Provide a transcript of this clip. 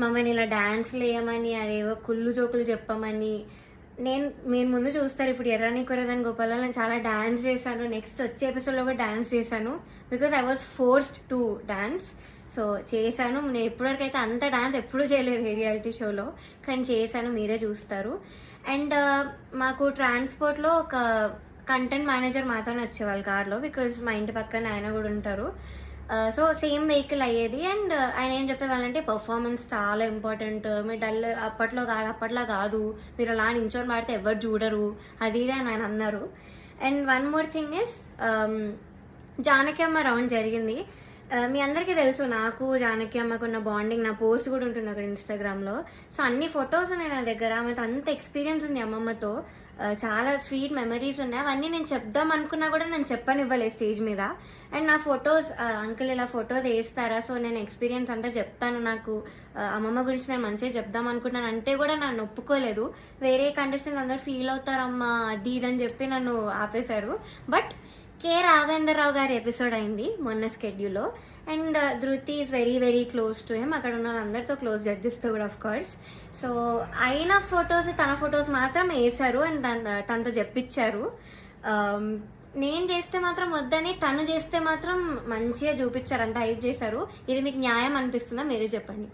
మమ్మల్ని ఇలా డాన్స్లు వేయమని, అదేవో కుళ్ళు జోకులు చెప్పమని. మీరు ముందు చూస్తారు ఇప్పుడు 'ఎర్రని కొరదని గోపాలలో' నేను చాలా డాన్స్ చేశాను. నెక్స్ట్ వచ్చే ఎపిసోడ్‌లో కూడా డాన్స్ చేశాను. Because I was forced to dance. So చేశాను. నేను ఇప్పటివరకైతే అంత డాన్స్ ఎప్పుడూ చేయలేదు ఏ రియాలిటీ షోలో. కానీ చేశాను, మీరే చూస్తారు. అండ్ మాకు ట్రాన్స్‌పోర్ట్‌లో ఒక కంటెంట్ మేనేజర్ మాతోనే వచ్చేవాళ్ళు కార్‌లో. బికాజ్ మా ఇంటి పక్కన ఆయన కూడా ఉంటారు. సో సేమ్ వెహికల్ అయ్యేది. అండ్ ఆయన ఏం చెప్పేవాళ్ళంటే పర్ఫార్మెన్స్ చాలా ఇంపార్టెంట్, మీరు డల్ అప్పట్లా కాదు, మీరు అలా నించొని పాడితే ఎవరు చూడరు, అది ఇది అని ఆయన అన్నారు. And one more thing is, Janaki అమ్మ రౌండ్ జరిగింది. మీ అందరికీ తెలుసు నాకు జానకి అమ్మకు ఉన్న బాండింగ్. నా పోస్ట్ కూడా ఉంటుంది అక్కడ ఇన్స్టాగ్రామ్లో. సో అన్ని ఫొటోస్ ఉన్నాయి నా దగ్గర. ఆమెతో అంత ఎక్స్పీరియన్స్ ఉంది అమ్మమ్మతో. చాలా స్వీట్ మెమరీస్ ఉన్నాయి. అవన్నీ నేను చెప్దాం అనుకున్నా కూడా నేను చెప్పనివ్వలేదు స్టేజ్ మీద. అండ్ నా ఫొటోస్, అంకుల్ ఇలా ఫొటోస్ వేస్తారా, సో నేను ఎక్స్పీరియన్స్ అంతా చెప్తాను, నాకు అమ్మమ్మ గురించి నేను మంచిగా చెప్దాం అనుకున్నాను అంటే కూడా నన్ను ఒప్పుకోలేదు. వేరే కండిషన్ అందరూ ఫీల్ అవుతారమ్మా అది ఇదని చెప్పి నన్ను ఆపేశారు. బట్ కె రాఘవేంద్రరావు గారి ఎపిసోడ్ అయింది మొన్న స్కెడ్యూల్లో. అండ్ ధృతి is very very close to him. అక్కడ ఉన్న అందరితో క్లోజ్, జడ్జెస్తో కూడా ఆఫ్ కోర్స్. సో అయిన ఫొటోస్, తన ఫొటోస్ మాత్రం వేశారు అండ్ తనతో చెప్పించారు. నేను చేస్తే మాత్రం వద్దని, తను చేస్తే మాత్రం మంచిగా చూపించారు, అంత హైప్ చేశారు. ఇది మీకు న్యాయం అనిపిస్తుందా, మీరే చెప్పండి.